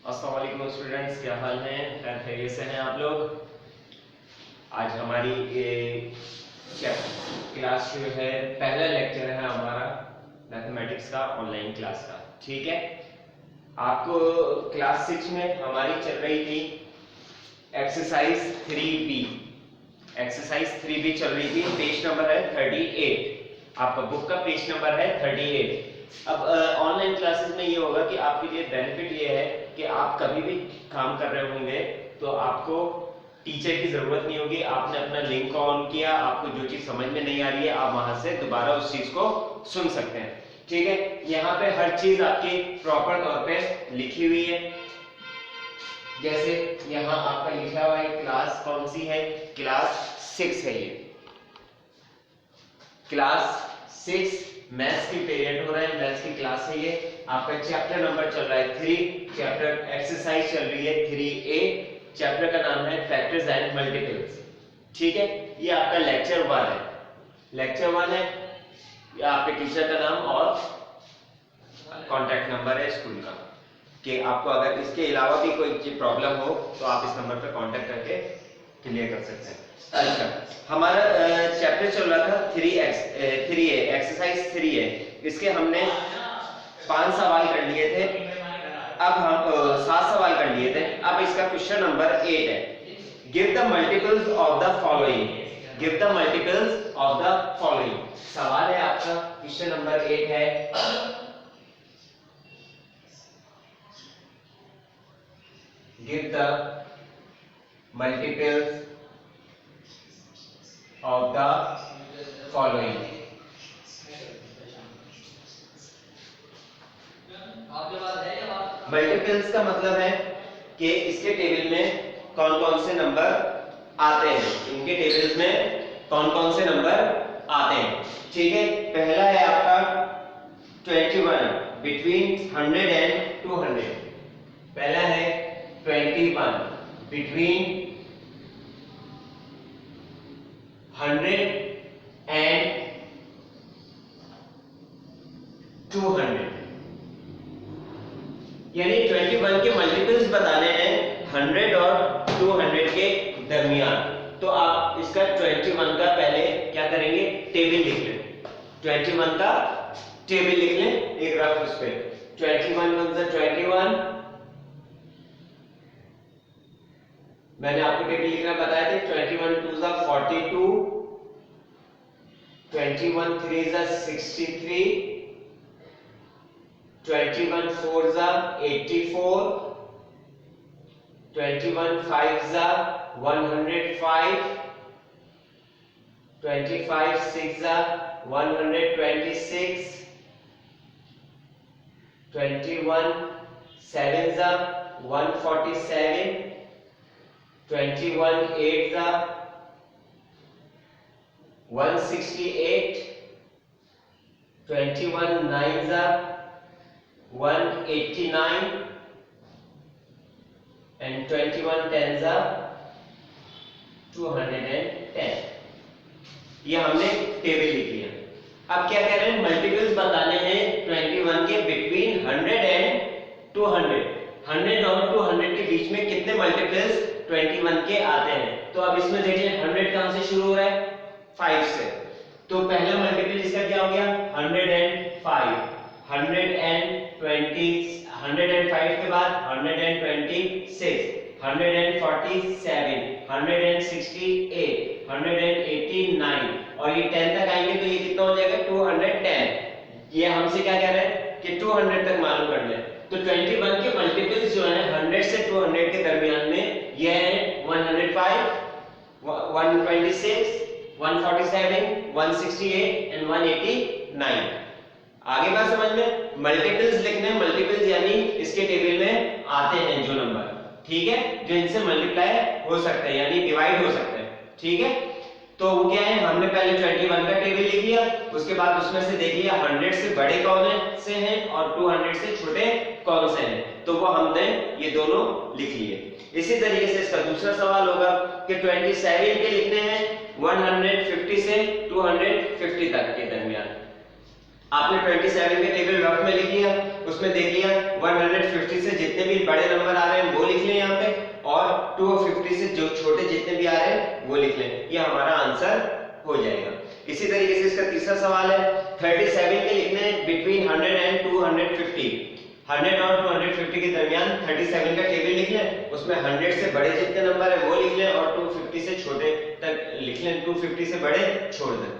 अस्सलाम वालेकुम स्टूडेंट्स, क्या हाल है? खैर खैरियत से हैं आप लोग? आज हमारी क्लास जो है, पहला लेक्चर है हमारा मैथमेटिक्स का ऑनलाइन क्लास का। ठीक है, आपको क्लास 6 में हमारी चल रही थी एक्सरसाइज 3B। एक्सरसाइज 3B चल रही थी, पेज नंबर है 38। आपका बुक का पेज नंबर है 38। अब ऑनलाइन क्लासेस में ये होगा कि आपके लिए बेनिफिट ये है कि आप कभी भी काम कर रहे होंगे तो आपको टीचर की जरूरत नहीं होगी। आपने अपना लिंक ऑन किया, आपको जो चीज समझ में नहीं आ रही है आप वहां से दोबारा उस चीज को सुन सकते हैं। ठीक है, यहाँ पे हर चीज आपकी प्रॉपर तौर पे लिखी हुई है। जैसे यहाँ आपका लिखा हुआ है क्लास कौन सी है, क्लास 6 है। ये क्लास 6 मैथ्स की पीरियड हो रहा है, मैथ्स की क्लास है। ये आपका चैप्टर नंबर चल रहा है 3, चैप्टर एक्सरसाइज चल रही है 3A। चैप्टर का नाम है फैक्टर्स एंड मल्टीपल्स। ठीक है, ये आपका लेक्चर 1 है। लेक्चर 1 है, ये आपके टीचर का नाम और कॉन्टैक्ट नंबर है स्कूल का, कि आपको अगर इसके अलावा भी कोई प्रॉब्लम हो तो आप इस नंबर पर कांटेक्ट करके क्लियर कर सकते हैं। अच्छा, हमारा चैप्टर चल रहा था 3A, एक्सरसाइज 3 है। इसके हमने 5 सवाल कर लिए थे, अब हम 7 सवाल कर लिए थे। अब इसका क्वेश्चन नंबर 8 है, give the multiples of the following. Give the multiples of the following सवाल है आपका, क्वेश्चन नंबर 8 है। Give the multiples of the following. Multiples का मतलब है कि इसके टेबल में कौन कौन से नंबर आते हैं, इनके टेबल्स में कौन कौन से नंबर आते हैं। ठीक है, पहला है आपका 21 बिटवीन 100 एंड 200। पहला है 21 बिटवीन 100 एंड 200, यानी 21 के मल्टीपल्स बताने हैं 100 और 200 के दरमियान। तो आप इसका 21 का पहले क्या करेंगे, टेबल लिख लें। 21 का टेबल लिख लें एक रफ उस पे। 21 1 से 21, मैंने आपको टेबल लिखना बताया था। 21 2 जा 42, 21 3 जा 63, 21 4 जा 84, 21 5 जा 105, 25 6 जा 126, 21 7 जा 147, 21 8 जा 168, 21 9 जा 189 and 21 10 जा 210। ये हमने टेबल लिख लिया। अब क्या कह रहे हैं, मल्टीपल्स बताने हैं 21 के बिटवीन 100 एंड 200। 100 और 200 के बीच में कितने मल्टीपल्स 21 के आते हैं। तो अब इसमें देख लें 100 कहां से शुरू हो रहा है, 5 से। तो पहला मल्टीपल इसका क्या हो गया, 105। 105 के बाद 126, 147, 168, 189 और ये 10 तक आएंगे तो ये कितना हो जाएगा 210। ये हमसे क्या कह रहे हैं कि 200 तक मालूम कर लें। तो 21 के मल्टीपल्स जो है 100 से 200 के दरमियान में ये है 105, 126, 147, 168 एंड 189। आगे बात समझ में, मल्टीपल्स लिखने, मल्टीपल्स यानी इसके टेबल में आते हैं जो नंबर, ठीक है, जो इनसे मल्टीप्लाई हो सकते हैं यानी डिवाइड हो सकते हैं। ठीक है, तो वो क्या है, हमने पहले 21 का टेबल लिख लिया, उसके बाद उसमें से देख लिया 100 से बड़े कौन से हैं और 200 से छोटे कौन से हैं, तो वो हमने ये दोनों लिख लिए। इसी तरीके से इसका दूसरा सवाल होगा कि 27 के लिखने हैं 150 से 250 तक के दरमियान। आपने 27 के टेबल रफ में लिख लिया, उसमें देख लिया 150 से जितने भी बड़े नंबर आ रहे हैं वो लिख लें यहाँ पे, और 250 से जो छोटे जितने भी आ रहे हैं वो लिख लें। ये हमारा आंसर हो जाएगा। इसी तरीके से इसका तीसरा सवाल है 37 के लिखने बिटवीन 100 एंड 250, 100 और 250 के दरमियान 37 का टेबल लिख लें, उसमें 100 से बड़े जितने नंबर है वो लिख लें और 250 से छोटे तक लिख लें, 250 से बड़े छोड़ दें।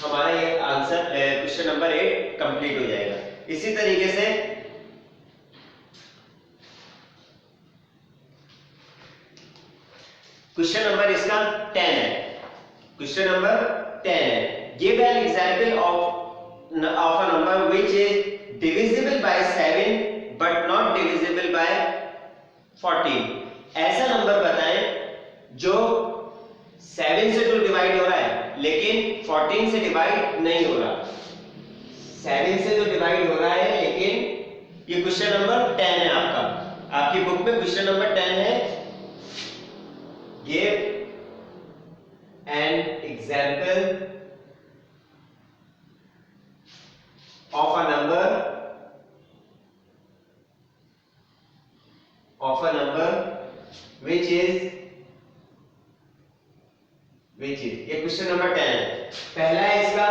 हमारा ये आंसर क्वेश्चन नंबर 8 कंप्लीट हो जाएगा। इसी तरीके से क्वेश्चन नंबर इसका 10 है। क्वेश्चन नंबर 10 है, give an example of a number which is divisible by 7 but not divisible by 14। ऐसा नंबर बताएं जो 7 से तो डिवाइड हो रहा है लेकिन 14 से डिवाइड नहीं हो रहा। 7 से तो डिवाइड हो रहा है लेकिन ये क्वेश्चन नंबर 10 है आपका, आपकी बुक में क्वेश्चन नंबर 10 है। Give an example of a number which is ये क्वेश्चन नंबर 10 है। पहला है इसका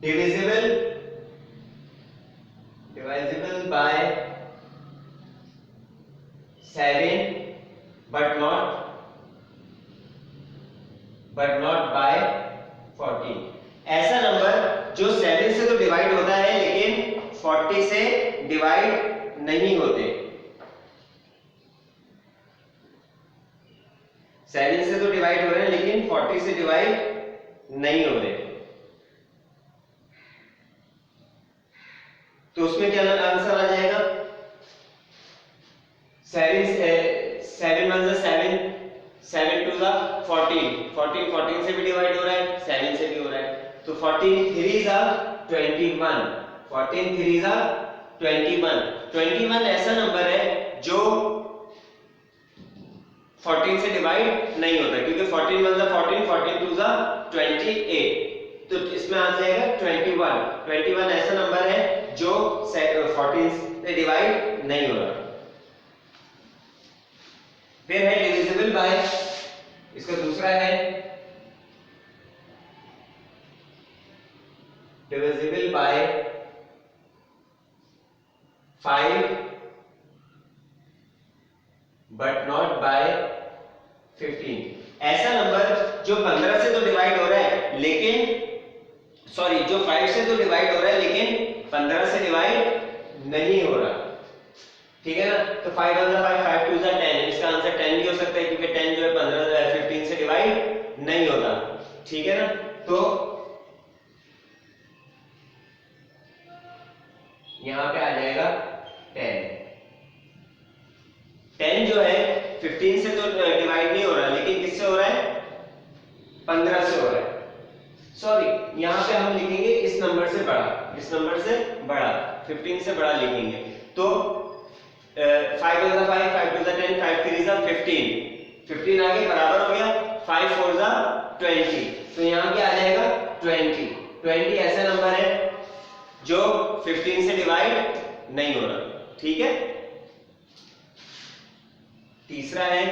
divisible by 7 but not by 14। ऐसा नंबर जो 7 से तो डिवाइड होता है लेकिन 40 से डिवाइड नहीं होते। 7 से तो डिवाइड हो रहे हैं लेकिन 40 से डिवाइड नहीं हो रहे, तो उसमें क्या आंसर आ जाएगा? 7 1 7, 7 2 14 से भी डिवाइड हो रहा है, 7 से भी हो रहा है, तो 14 3 21, 14 3 21। 21 ऐसा नंबर है जो 14 से डिवाइड नहीं होता, क्योंकि 14 1 14, 14 2 28, तो इसमें आ जाएगा 21। 21 ऐसा नंबर है जो 14 से डिवाइड नहीं हो रहा। फिर है डिविजिबल बाय, इसका दूसरा है divisible by 5 but not by 15। ऐसा नंबर जो 15 से तो डिवाइड हो रहा है लेकिन जो 5 से तो डिवाइड हो रहा है लेकिन 15 से डिवाइड नहीं हो रहा, ठीक है ना। तो 5 1 5, 5 2 10, इसका आंसर 10 भी हो सकता है क्योंकि 10 जो है 15 से डिवाइड नहीं होता, ठीक है ना। तो यहां पे आ जाएगा 10। 10 जो है 15 से तो डिवाइड नहीं हो रहा लेकिन किससे हो रहा है? 15 से हो रहा है। सॉरी, यहां पे हम लिखेंगे इस नंबर से बड़ा, इस नंबर से बड़ा, 15 से बड़ा लिखेंगे। तो 5 1 5, 5 2 10, 5 3 15, 15 आगे बराबर हो गया 5 4 20, तो यहां क्या आ जाएगा 20। 20 ऐसा नंबर है जो 15 से डिवाइड नहीं हो रहा, ठीक है। तीसरा है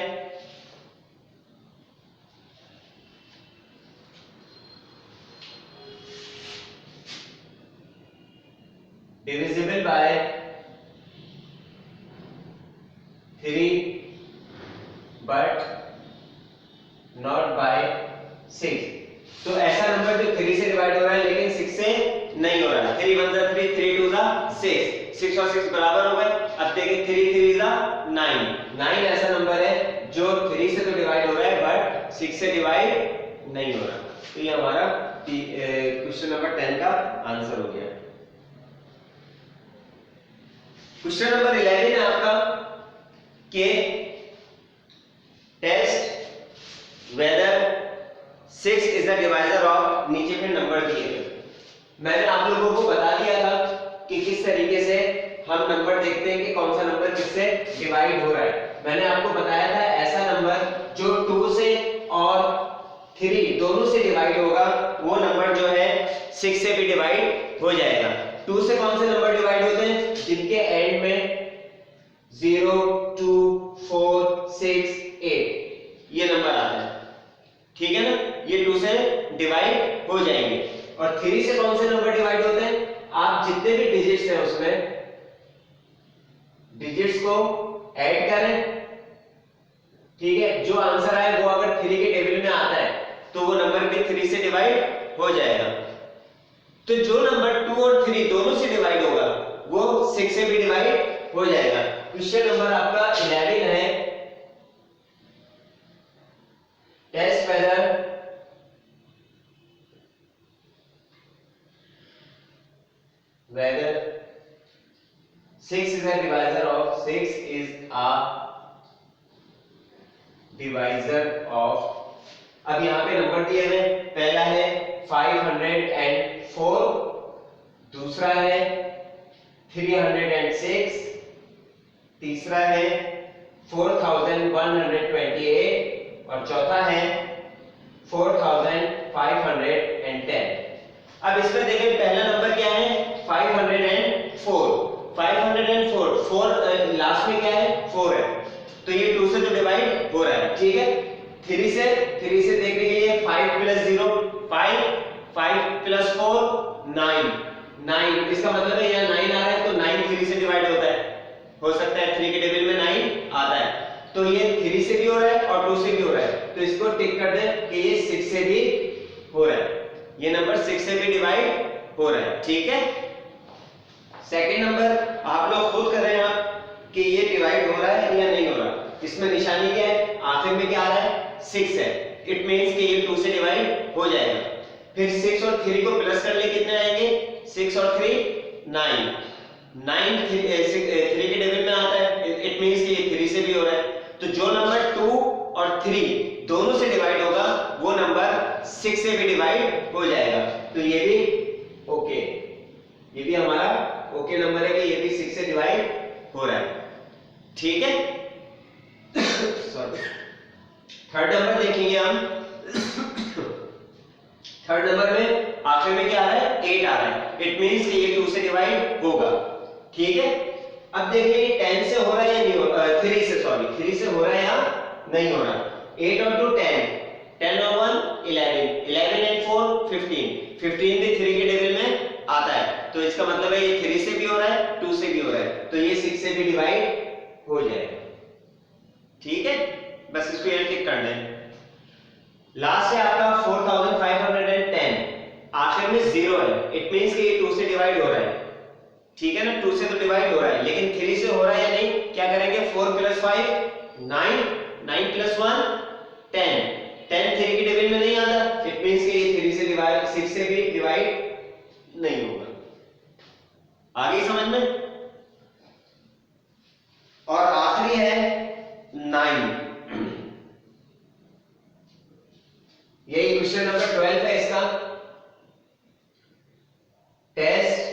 divisible by 3 but not by 6। तो ऐसा नंबर जो 3 से डिवाइड हो रहा है लेकिन 6 से नहीं हो रहा है। 3 1 3, 3 2 6, 6 और 6 बराबर हो गए। अब देखिए 3 3 9, 9 ऐसा नंबर है जो 3 से तो डिवाइड हो रहा है बट 6 से डिवाइड नहीं हो रहा। तो ये हमारा क्वेश्चन नंबर 10 का आंसर हो गया। क्वेश्चन नंबर 11 है आपका के test whether 6 is the divisor of, नीचे पे नंबर दिए गए। मैंने आप लोगों को बता दिया था कि किस तरीके से हम नंबर देखते हैं कि कौन सा नंबर किससे डिवाइड हो रहा है। मैंने आपको बताया था ऐसा नंबर जो 2 से और 3 दोनों से डिवाइड होगा वो नंबर जो है 6 से भी डिवाइड हो जाएगा। 2 से कौन से नंबर डिवाइड होते हैं? जिनके एंड में 0 2 4 6 8 ये नंबर आता है, ठीक है ना, ये 2 से डिवाइड हो जाएंगे। और 3 से कौन से नंबर डिवाइड होते हैं? आप जितने भी डिजिट्स हैं उसमें डिजिट्स को ऐड करें, ठीक है, जो आंसर आए वो अगर 3 के टेबल में आता है तो वो नंबर भी 3 से डिवाइड हो जाएगा। तो जो नंबर 2 और 3 दोनों से डिवाइड होगा वो 6 से भी डिवाइड हो जाएगा। क्वेश्चन नंबर आपका 11 है, test whether 6 is a divisor of 6 is a divisor of, अब यहां पे नंबर दिए हुए, पहला है 504, दूसरा है 306, तीसरा है 4128 और चौथा है 4510। अब इसमें देखें पहला नंबर क्या है? 504। 4 लास्ट में क्या है? 4 है, तो ये 2 से तो डिवाइड हो रहा है, ठीक है। 3 से देख लीजिए 5 + 0 5 5 + 4 9 9, इसका मतलब है यहाँ 9 आ रहा है तो 9 3 से डिवाइड होता है, हो सकता है 3 के टेबल में 9 आता है, तो ये 3 से भी हो रहा है और 2 से भी हो रहा है, तो इसको टिक कर दें कि ये 6 से भी हो रहा है, ये नंबर 6 से भी डिवाइड हो रहा है, ठीक है। सेकंड नंबर आप लोग खुद कर रहे हैं आप कि ये डिवाइड हो रहा है या नहीं हो रहा। इसमें निशानी क्या है? आखिर में क्या आ रहा है? 6 है, इट मींस कि ये 2 से डिवाइड हो जाएगा। फिर 6 और 3 को प्लस कर ले, कितने आएंगे? 6 और 3 9 9 3 के टेबल में आता है, इट मींस कि ये 3 से भी हो रहा है, तो जो नंबर 2 और 3 दोनों से डिवाइड होगा वो नंबर 6 से भी डिवाइड हो जाएगा, तो ये भी ओके, ये भी हमारा ओके नंबर है कि ये भी 6 से डिवाइड हो रहा है, ठीक है। सॉरी, थर्ड नंबर देखेंगे हम। थर्ड नंबर में आखिर में क्या आ रहा है? 8 आ रहा है, इट मींस कि ये 2 से डिवाइड होगा, ठीक है। अब देखिए 10 से हो रहा है या नहीं हो रहा, 3 से हो रहा है या नहीं हो रहा। 8 और 2 10, 10 और 1 11, 11 and 4 15, 15 भी 3 के टेबल में आता है, तो इसका मतलब है ये 3 से भी हो रहा है 2 से भी हो रहा है, तो ये 6 से भी डिवाइड हो जाएगा, ठीक है। बस इसको यहां टिक कर दें। लास्ट है आपका 4510, आखिर में 0 है, इट मींस कि ये 2 से डिवाइड हो रहा है, ठीक है ना, 2 से तो डिवाइड हो रहा है, लेकिन 3 से हो रहा है या नहीं, क्या करेंगे? 4 + 5 9, 9 + 1 10, 10 3 के टेबल में नहीं आता, इट मींस कि ये 3 से डिवाइड 6 से भी डिवाइड नहीं होगा। आगे समझ में। और आखिरी है 9, यही क्वेश्चन नंबर 12 है इसका। Test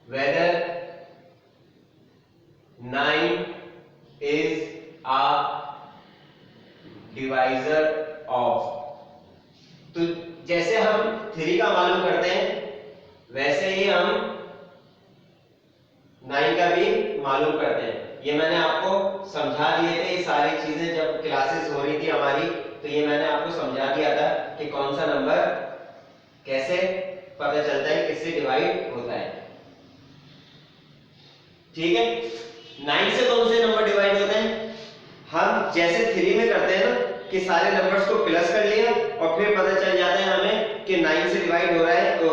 whether 9 is a divisor of, तो जैसे हम 3 का मालूम करते हैं वैसे ही हम 9 का भी मालूम करते हैं। ये मैंने आपको समझा दिए थे, ये सारी चीजें जब क्लासेस हो रही थी हमारी, तो ये मैंने आपको समझा दिया था कि कौन सा नंबर कैसे पता चलता है, किससे डिवाइड होता है, ठीक है। 9 से कौन से नंबर डिवाइड होते हैं? हम जैसे 3 में करते हैं ना कि सारे नंबर्स को प्लस कर लिया और फिर पता चल जाता है हमें कि 9 से डिवाइड हो रहा है, तो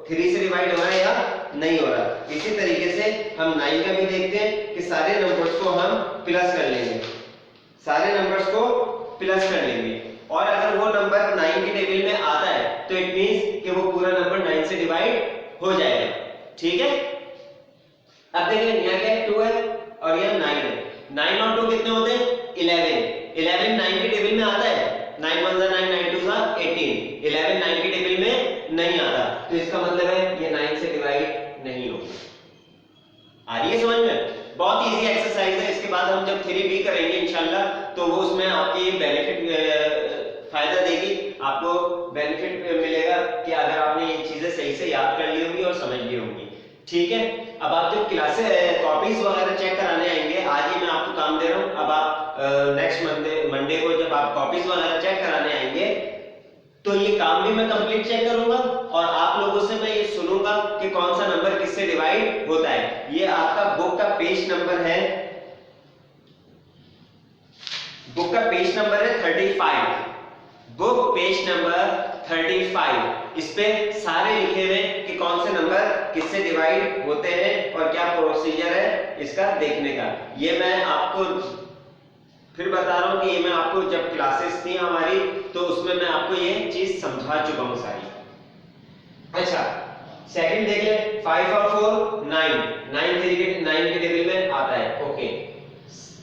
3 से डिवाइड हो रहा है या नहीं हो रहा। इसी तरीके से हम 9 का भी देखते हैं कि सारे नंबर्स को हम प्लस कर लेंगे, सारे नंबर्स को प्लस कर लेंगे, और अगर वो नंबर 9 के टेबल में आता है तो इट मींस कि वो पूरा नंबर 9 से डिवाइड हो जाएगा, ठीक है। अब देखिए यहाँ क्या है? 2 है और यहाँ 9 है, 9 और 2 कितने होते हैं? 11, 11 9 के टेबल में आता है, 9 1 9 9 2 18, 11 9 के टेबल में नहीं आता, तो इसका मतलब है ये 9 से डिवाइड नहीं होगा। आ रही है समझ में? बहुत इजी एक्सरसाइज है। इसके बाद हम जब 3B करेंगे इंशाल्लाह तो वो उसमें आपकी बेनिफिट फायदा देगी, आपको बेनिफिट मिलेगा कि अगर आपने ये चीजें सही से याद कर ली होंगी और समझ ली होंगी। ठीक है, अब आप जब क्लासेस कॉपीज वगैरह चेक कराने आएंगे, आज ही मैं आपको काम दे रहा हूं, अब आप नेक्स्ट मंडे को जब आप कॉपीज वगैरह चेक कराने आएंगे तो ये काम भी मैं कंप्लीट चेक करूंगा और आप लोगों से मैं ये सुनूंगा कि कौन सा नंबर किससे डिवाइड होता है। ये आपका बुक का पेज नंबर है, बुक का पेज नंबर है 35, बुक पेज नंबर 35। इस पे सारे लिखे हुए कि कौन से नंबर किससे डिवाइड होते हैं और क्या प्रोसीजर है इसका देखने का। ये मैं आपको फिर बता रहा हूं कि ये मैं आपको जब क्लासेस थी हमारी तो उसमें मैं आपको ये चीज समझा चुका हूं सारी। अच्छा, सेकंड देख ले, 5 और 4 9, 9 के टेबल में आता है। ओके,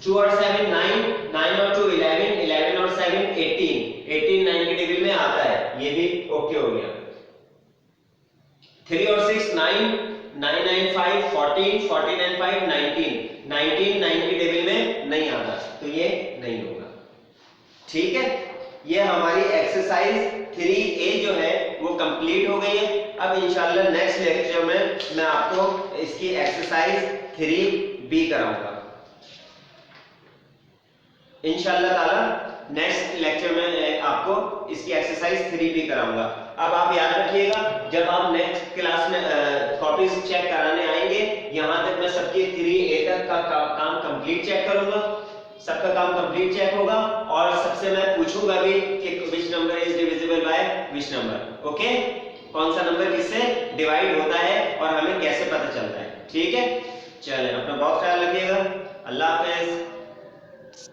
2 और 7 9, 9 और 2 11, 11 और 7 18, 18 9 के टेबल में आता है, ये भी ओके हो गया। 3 और 6 9, 9 9 5 14, 14 and 5 19, 19 9 के टेबल में नहीं आता तो ये नहीं होगा। ठीक है, ये हमारी एक्सरसाइज 3A जो है वो कंप्लीट हो गई है। अब इंशाल्लाह नेक्स्ट लेक्चर में मैं आपको इसकी एक्सरसाइज 3B कराऊंगा इंशाल्लाह ताला। नेक्स्ट लेक्चर में आपको इसकी एक्सरसाइज 3B कराऊंगा। अब आप याद रखिएगा, जब आप नेक्स्ट क्लास में कॉपीज चेक कराने आएंगे, यहां तक मैं सबके 3A तक का काम कंप्लीट चेक करूंगा, सबका काम कंप्लीट चेक होगा और सबसे मैं पूछूंगा भी कि which number is divisible by which number. Okay, कौन सा नंबर किससे डिवाइड होता है और हमें कैसे पता चलता है। ठीक है, चलें, अपना बहुत ख्याल रखिएगा। अल्लाह हाफिज।